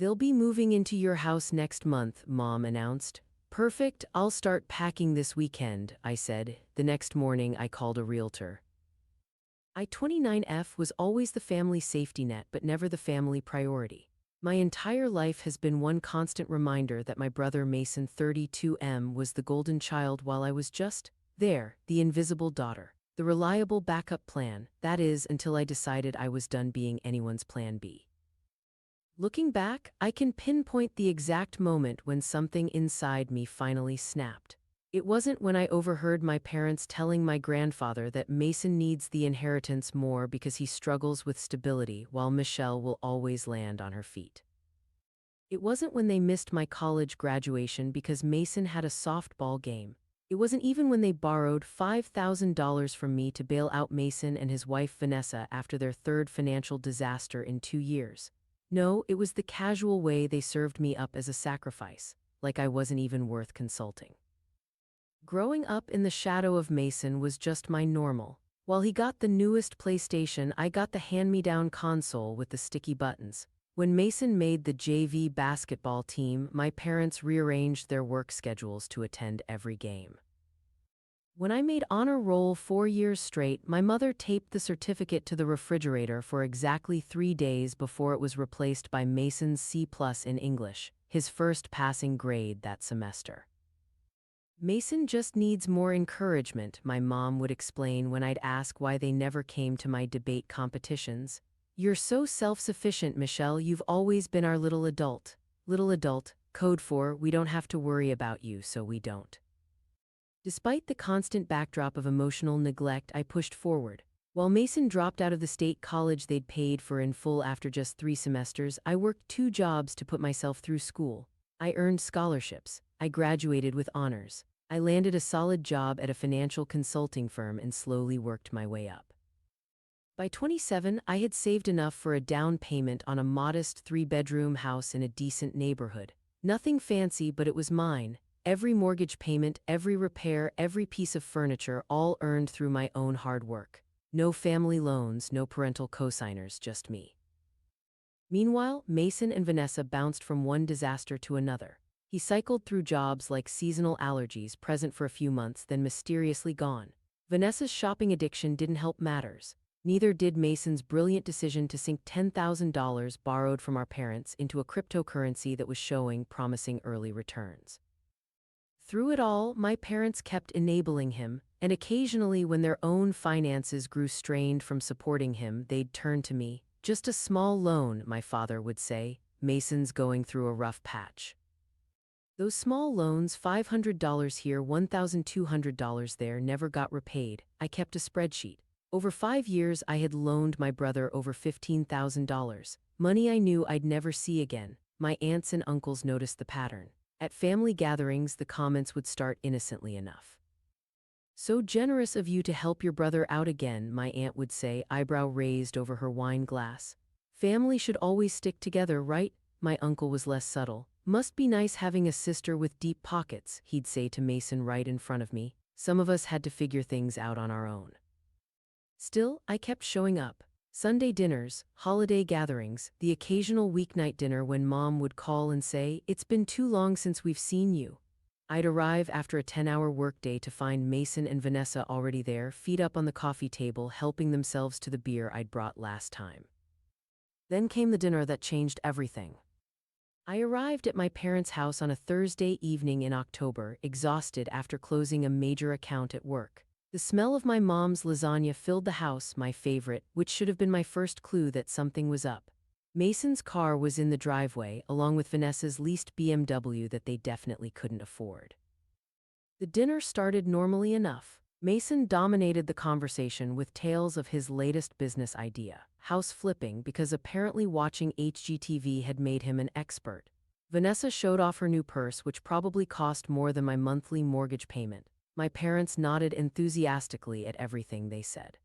They'll be moving into your house next month, Mom announced. Perfect, I'll start packing this weekend, I said. The next morning, I called a realtor. I-29F was always the family safety net, but never the family priority. My entire life has been one constant reminder that my brother Mason 32M was the golden child while I was just there, the invisible daughter, the reliable backup plan, that is, until I decided I was done being anyone's plan B. Looking back, I can pinpoint the exact moment when something inside me finally snapped. It wasn't when I overheard my parents telling my grandfather that Mason needs the inheritance more because he struggles with stability while Michelle will always land on her feet. It wasn't when they missed my college graduation because Mason had a softball game. It wasn't even when they borrowed $5,000 from me to bail out Mason and his wife Vanessa after their third financial disaster in 2 years. No, it was the casual way they served me up as a sacrifice, like I wasn't even worth consulting. Growing up in the shadow of Mason was just my normal. While he got the newest PlayStation, I got the hand-me-down console with the sticky buttons. When Mason made the JV basketball team, my parents rearranged their work schedules to attend every game. When I made honor roll 4 years straight, my mother taped the certificate to the refrigerator for exactly 3 days before it was replaced by Mason's C+ in English, his first passing grade that semester. Mason just needs more encouragement, my mom would explain when I'd ask why they never came to my debate competitions. You're so self-sufficient, Michelle, you've always been our little adult. Little adult, code for we don't have to worry about you, so we don't. Despite the constant backdrop of emotional neglect, I pushed forward. While Mason dropped out of the state college they'd paid for in full after just 3 semesters, I worked 2 jobs to put myself through school. I earned scholarships. I graduated with honors. I landed a solid job at a financial consulting firm and slowly worked my way up. By 27, I had saved enough for a down payment on a modest 3-bedroom house in a decent neighborhood. Nothing fancy, but it was mine. Every mortgage payment, every repair, every piece of furniture, all earned through my own hard work. No family loans, no parental cosigners, just me. Meanwhile, Mason and Vanessa bounced from one disaster to another. He cycled through jobs like seasonal allergies, present for a few months, then mysteriously gone. Vanessa's shopping addiction didn't help matters. Neither did Mason's brilliant decision to sink $10,000 borrowed from our parents into a cryptocurrency that was showing promising early returns. Through it all, my parents kept enabling him, and occasionally when their own finances grew strained from supporting him, they'd turn to me. Just a small loan, my father would say. Mason's going through a rough patch. Those small loans, $500 here, $1,200 there, never got repaid. I kept a spreadsheet. Over 5 years, I had loaned my brother over $15,000, money I knew I'd never see again. My aunts and uncles noticed the pattern. At family gatherings, the comments would start innocently enough. "So generous of you to help your brother out again," my aunt would say, eyebrow raised over her wine glass. "Family should always stick together, right?" My uncle was less subtle. "Must be nice having a sister with deep pockets," he'd say to Mason right in front of me. Some of us had to figure things out on our own. Still, I kept showing up. Sunday dinners, holiday gatherings, the occasional weeknight dinner when Mom would call and say, "It's been too long since we've seen you." I'd arrive after a 10-hour workday to find Mason and Vanessa already there, feet up on the coffee table, helping themselves to the beer I'd brought last time. Then came the dinner that changed everything. I arrived at my parents' house on a Thursday evening in October, exhausted after closing a major account at work. The smell of my mom's lasagna filled the house, my favorite, which should have been my first clue that something was up. Mason's car was in the driveway, along with Vanessa's leased BMW that they definitely couldn't afford. The dinner started normally enough. Mason dominated the conversation with tales of his latest business idea, house flipping, because apparently watching HGTV had made him an expert. Vanessa showed off her new purse, which probably cost more than my monthly mortgage payment. My parents nodded enthusiastically at everything they said.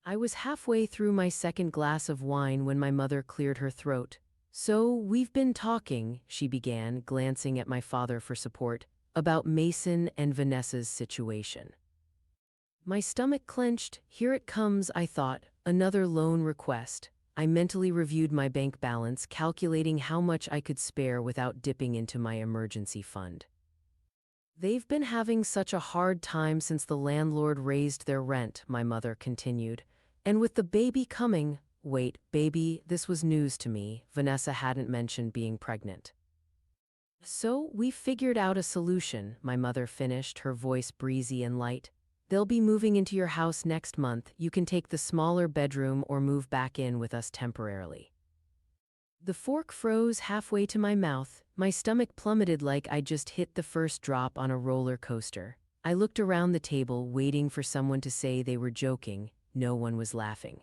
I was halfway through my second glass of wine when my mother cleared her throat. "So, we've been talking," she began, glancing at my father for support, "about Mason and Vanessa's situation." My stomach clenched. Here it comes, I thought, another loan request. I mentally reviewed my bank balance, calculating how much I could spare without dipping into my emergency fund. They've been having such a hard time since the landlord raised their rent, my mother continued. And with the baby coming, wait, baby, this was news to me. Vanessa hadn't mentioned being pregnant. So we figured out a solution, my mother finished, her voice breezy and light. They'll be moving into your house next month. You can take the smaller bedroom or move back in with us temporarily. The fork froze halfway to my mouth. My stomach plummeted like I'd just hit the first drop on a roller coaster. I looked around the table, waiting for someone to say they were joking. No one was laughing.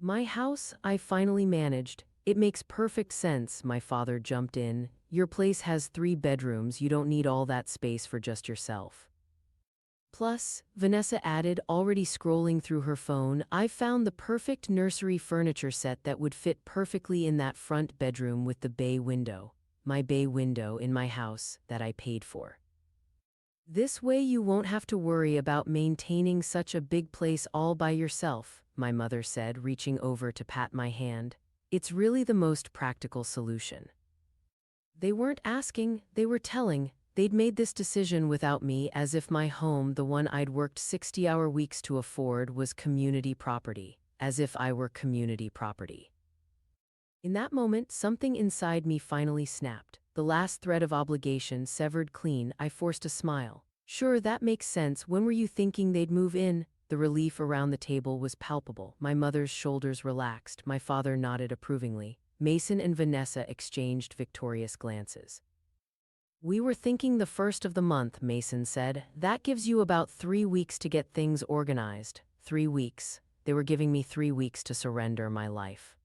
My house, I finally managed. It makes perfect sense, my father jumped in. Your place has 3 bedrooms. You don't need all that space for just yourself. Plus, Vanessa added, already scrolling through her phone, I found the perfect nursery furniture set that would fit perfectly in that front bedroom with the bay window. My bay window in my house that I paid for. This way you won't have to worry about maintaining such a big place all by yourself, my mother said, reaching over to pat my hand. It's really the most practical solution. They weren't asking, they were telling. They'd made this decision without me, as if my home, the one I'd worked 60-hour weeks to afford, was community property, as if I were community property. In that moment, something inside me finally snapped. The last thread of obligation severed clean. I forced a smile. Sure, that makes sense. When were you thinking they'd move in? The relief around the table was palpable. My mother's shoulders relaxed. My father nodded approvingly. Mason and Vanessa exchanged victorious glances. We were thinking the first of the month, Mason said. That gives you about 3 weeks to get things organized. 3 weeks. They were giving me 3 weeks to surrender my life.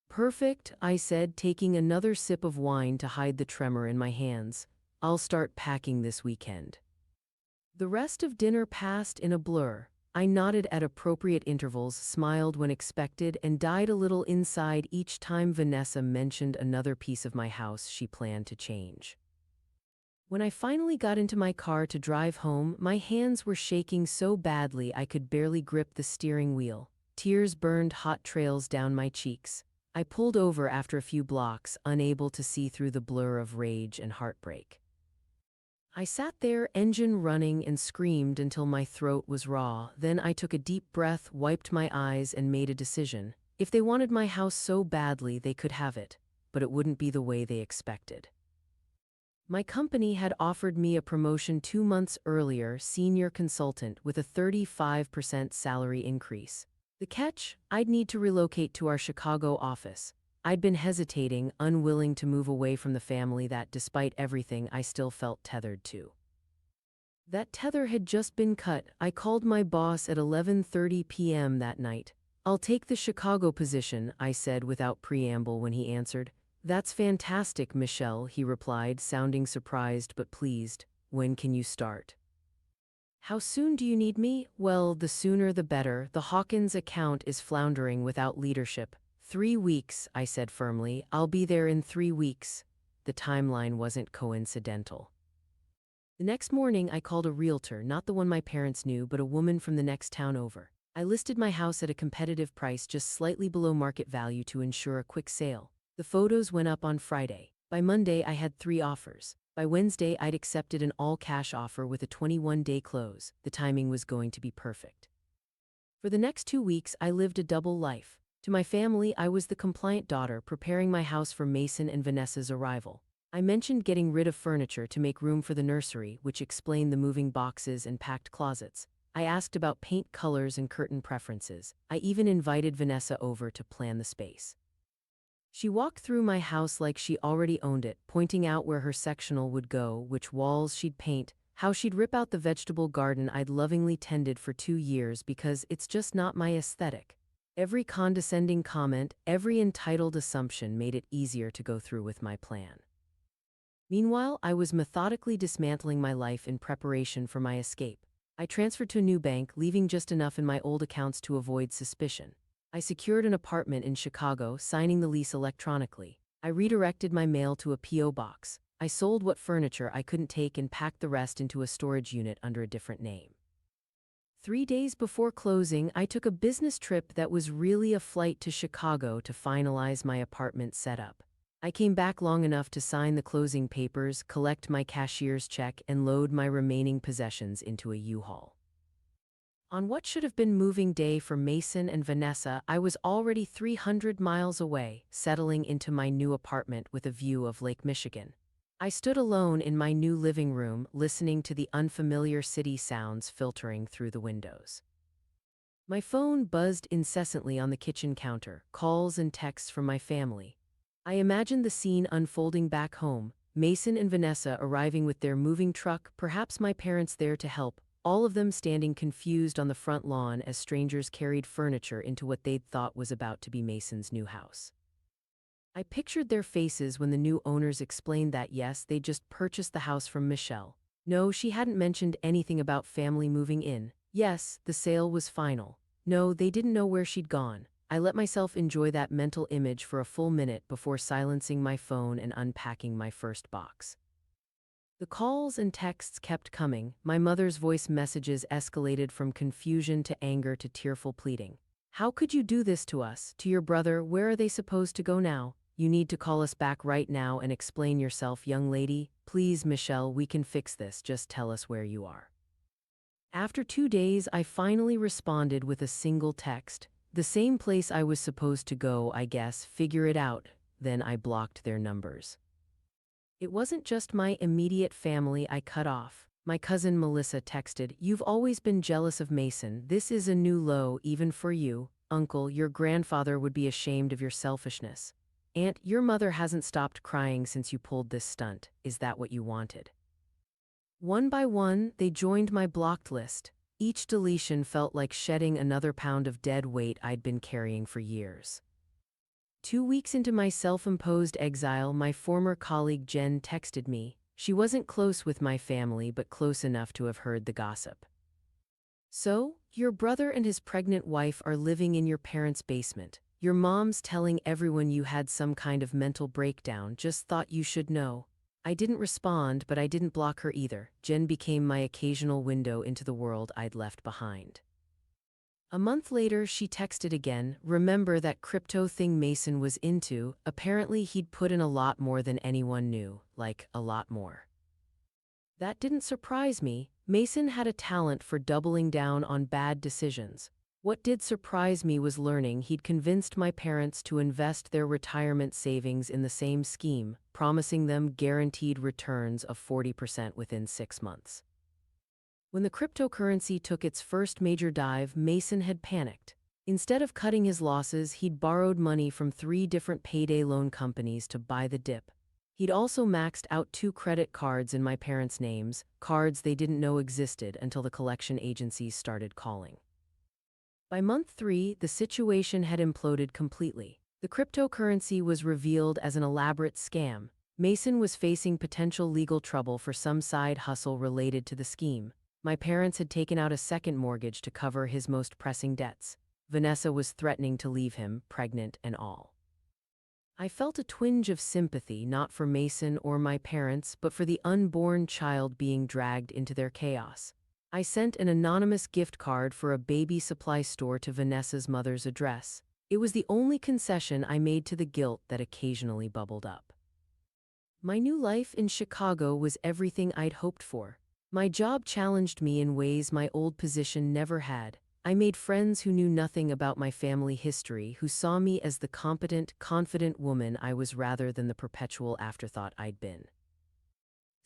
Perfect, I said, taking another sip of wine to hide the tremor in my hands. I'll start packing this weekend. The rest of dinner passed in a blur. I nodded at appropriate intervals, smiled when expected, and died a little inside each time Vanessa mentioned another piece of my house she planned to change. When I finally got into my car to drive home, my hands were shaking so badly I could barely grip the steering wheel. Tears burned hot trails down my cheeks. I pulled over after a few blocks, unable to see through the blur of rage and heartbreak. I sat there, engine running, and screamed until my throat was raw. Then I took a deep breath, wiped my eyes, and made a decision. If they wanted my house so badly, they could have it, but it wouldn't be the way they expected. My company had offered me a promotion 2 months earlier, senior consultant, with a 35% salary increase. The catch? I'd need to relocate to our Chicago office. I'd been hesitating, unwilling to move away from the family that, despite everything, I still felt tethered to. That tether had just been cut. I called my boss at 11:30 p.m. that night. I'll take the Chicago position, I said without preamble when he answered. That's fantastic, Michelle, he replied, sounding surprised but pleased. When can you start? How soon do you need me? Well, the sooner the better. The Hawkins account is floundering without leadership. 3 weeks, I said firmly. I'll be there in 3 weeks. The timeline wasn't coincidental. The next morning, I called a realtor, not the one my parents knew, but a woman from the next town over. I listed my house at a competitive price just slightly below market value to ensure a quick sale. The photos went up on Friday. By Monday, I had 3 offers. By Wednesday, I'd accepted an all-cash offer with a 21-day close. The timing was going to be perfect. For the next 2 weeks, I lived a double life. To my family, I was the compliant daughter, preparing my house for Mason and Vanessa's arrival. I mentioned getting rid of furniture to make room for the nursery, which explained the moving boxes and packed closets. I asked about paint colors and curtain preferences. I even invited Vanessa over to plan the space. She walked through my house like she already owned it, pointing out where her sectional would go, which walls she'd paint, how she'd rip out the vegetable garden I'd lovingly tended for 2 years because it's just not my aesthetic. Every condescending comment, every entitled assumption made it easier to go through with my plan. Meanwhile, I was methodically dismantling my life in preparation for my escape. I transferred to a new bank, leaving just enough in my old accounts to avoid suspicion. I secured an apartment in Chicago, signing the lease electronically. I redirected my mail to a P.O. box. I sold what furniture I couldn't take and packed the rest into a storage unit under a different name. 3 days before closing, I took a business trip that was really a flight to Chicago to finalize my apartment setup. I came back long enough to sign the closing papers, collect my cashier's check, and load my remaining possessions into a U-Haul. On what should have been moving day for Mason and Vanessa, I was already 300 miles away, settling into my new apartment with a view of Lake Michigan. I stood alone in my new living room, listening to the unfamiliar city sounds filtering through the windows. My phone buzzed incessantly on the kitchen counter, calls and texts from my family. I imagined the scene unfolding back home, Mason and Vanessa arriving with their moving truck, perhaps my parents there to help, all of them standing confused on the front lawn as strangers carried furniture into what they'd thought was about to be Mason's new house. I pictured their faces when the new owners explained that yes, they'd just purchased the house from Michelle. No, she hadn't mentioned anything about family moving in. Yes, the sale was final. No, they didn't know where she'd gone. I let myself enjoy that mental image for a full minute before silencing my phone and unpacking my first box. The calls and texts kept coming. My mother's voice messages escalated from confusion to anger to tearful pleading. How could you do this to us, to your brother? Where are they supposed to go now? You need to call us back right now and explain yourself, young lady. Please, Michelle, we can fix this. Just tell us where you are. After 2 days, I finally responded with a single text. The same place I was supposed to go, I guess. Figure it out. Then I blocked their numbers. It wasn't just my immediate family I cut off. My cousin Melissa texted, "You've always been jealous of Mason. This is a new low, even for you. Uncle, your grandfather would be ashamed of your selfishness. Aunt, your mother hasn't stopped crying since you pulled this stunt. Is that what you wanted?" One by one, they joined my blocked list. Each deletion felt like shedding another pound of dead weight I'd been carrying for years. 2 weeks into my self-imposed exile, my former colleague Jen texted me. She wasn't close with my family, but close enough to have heard the gossip. "So, your brother and his pregnant wife are living in your parents' basement. Your mom's telling everyone you had some kind of mental breakdown. Just thought you should know." I didn't respond, but I didn't block her either. Jen became my occasional window into the world I'd left behind. A month later, she texted again, "Remember that crypto thing Mason was into? Apparently he'd put in a lot more than anyone knew, like a lot more." That didn't surprise me. Mason had a talent for doubling down on bad decisions. What did surprise me was learning he'd convinced my parents to invest their retirement savings in the same scheme, promising them guaranteed returns of 40% within 6 months. When the cryptocurrency took its first major dive, Mason had panicked. Instead of cutting his losses, he'd borrowed money from 3 different payday loan companies to buy the dip. He'd also maxed out 2 credit cards in my parents' names, cards they didn't know existed until the collection agencies started calling. By month 3, the situation had imploded completely. The cryptocurrency was revealed as an elaborate scam. Mason was facing potential legal trouble for some side hustle related to the scheme. My parents had taken out a second mortgage to cover his most pressing debts. Vanessa was threatening to leave him, pregnant and all. I felt a twinge of sympathy, not for Mason or my parents, but for the unborn child being dragged into their chaos. I sent an anonymous gift card for a baby supply store to Vanessa's mother's address. It was the only concession I made to the guilt that occasionally bubbled up. My new life in Chicago was everything I'd hoped for. My job challenged me in ways my old position never had. I made friends who knew nothing about my family history, who saw me as the competent, confident woman I was rather than the perpetual afterthought I'd been.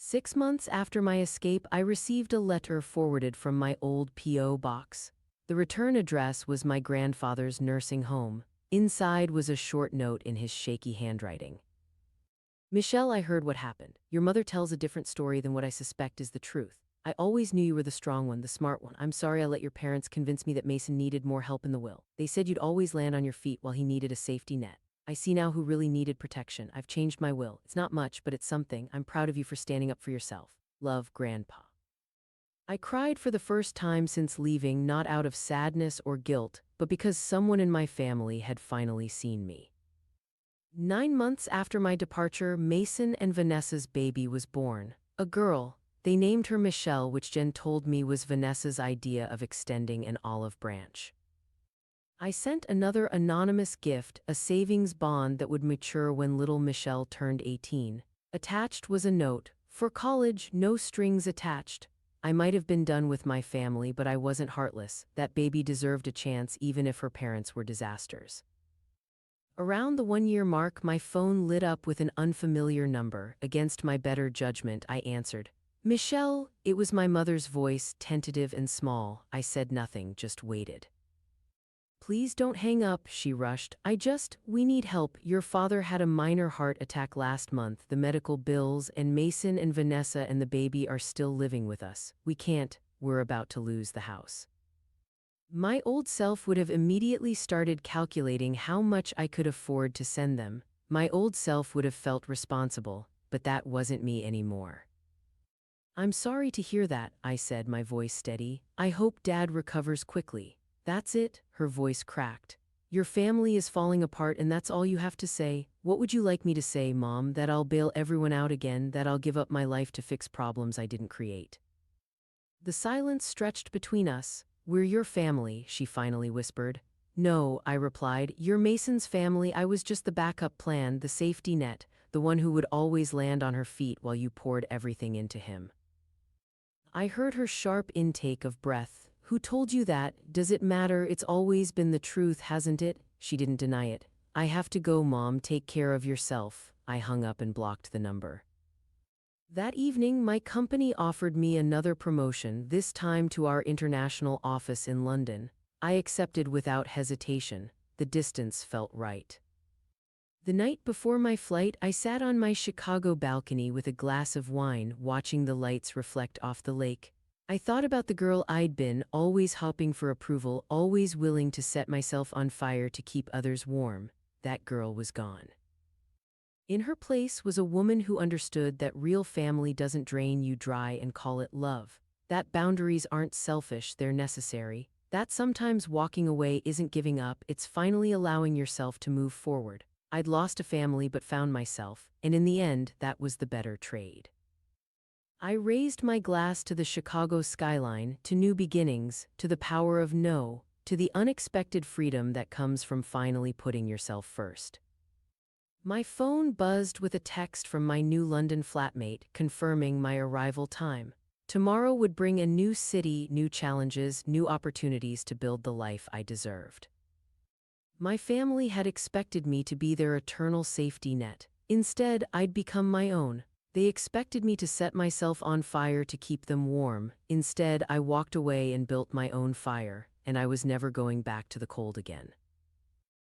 6 months after my escape, I received a letter forwarded from my old P.O. box. The return address was my grandfather's nursing home. Inside was a short note in his shaky handwriting. "Michelle, I heard what happened. Your mother tells a different story than what I suspect is the truth. I always knew you were the strong one, the smart one. I'm sorry I let your parents convince me that Mason needed more help in the will. They said you'd always land on your feet while he needed a safety net. I see now who really needed protection. I've changed my will. It's not much, but it's something. I'm proud of you for standing up for yourself. Love, Grandpa." I cried for the first time since leaving, not out of sadness or guilt, but because someone in my family had finally seen me. 9 months after my departure, Mason and Vanessa's baby was born. A girl. They named her Michelle, which Jen told me was Vanessa's idea of extending an olive branch. I sent another anonymous gift, a savings bond that would mature when little Michelle turned 18. Attached was a note, "For college, no strings attached." I might have been done with my family, but I wasn't heartless. That baby deserved a chance even if her parents were disasters. Around the 1-year mark, my phone lit up with an unfamiliar number. Against my better judgment, I answered. "Michelle," it was my mother's voice, tentative and small. I said nothing, just waited. "Please don't hang up," she rushed. We need help. Your father had a minor heart attack last month. The medical bills, and Mason and Vanessa and the baby are still living with us. We can't, we're about to lose the house." My old self would have immediately started calculating how much I could afford to send them. My old self would have felt responsible, but that wasn't me anymore. "I'm sorry to hear that," I said, my voice steady. "I hope Dad recovers quickly." "That's it," her voice cracked. "Your family is falling apart and that's all you have to say? What would you like me to say, Mom? That I'll bail everyone out again, that I'll give up my life to fix problems I didn't create?" The silence stretched between us. "We're your family," she finally whispered. "No," I replied, "you're Mason's family. I was just the backup plan, the safety net, the one who would always land on her feet while you poured everything into him." I heard her sharp intake of breath. "Who told you that? Does it matter? It's always been the truth, hasn't it?" She didn't deny it. "I have to go, Mom. Take care of yourself." I hung up and blocked the number. That evening, my company offered me another promotion, this time to our international office in London. I accepted without hesitation. The distance felt right. The night before my flight, I sat on my Chicago balcony with a glass of wine, watching the lights reflect off the lake. I thought about the girl I'd been, always hopping for approval, always willing to set myself on fire to keep others warm. That girl was gone. In her place was a woman who understood that real family doesn't drain you dry and call it love. That boundaries aren't selfish, they're necessary. That sometimes walking away isn't giving up, it's finally allowing yourself to move forward. I'd lost a family but found myself, and in the end, that was the better trade. I raised my glass to the Chicago skyline, to new beginnings, to the power of no, to the unexpected freedom that comes from finally putting yourself first. My phone buzzed with a text from my new London flatmate confirming my arrival time. Tomorrow would bring a new city, new challenges, new opportunities to build the life I deserved. My family had expected me to be their eternal safety net. Instead, I'd become my own. They expected me to set myself on fire to keep them warm. Instead, I walked away and built my own fire, and I was never going back to the cold again.